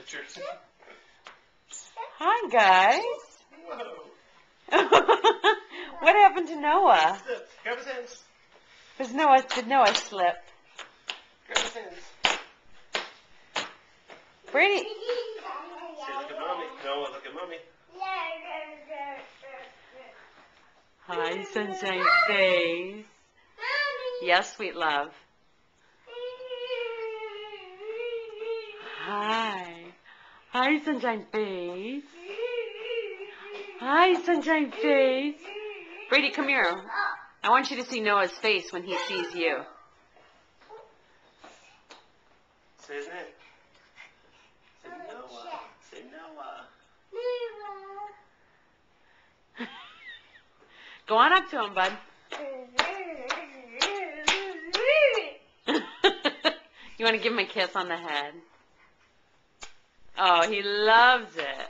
pictures. Hi, guys. Whoa. What happened to Noah? Grab his hands. Did Noah slip? Grab his hands. Brady. Say, look at mommy. Noah, look at mommy. Hi, sunshine face. Yes, sweet love. Hi. Hi, sunshine face. Hi, sunshine face. Brady, come here. I want you to see Noah's face when he sees you. Say his name. Say Noah. Say Noah. Go on up to him, bud. You want to give him a kiss on the head? Oh, he loves it.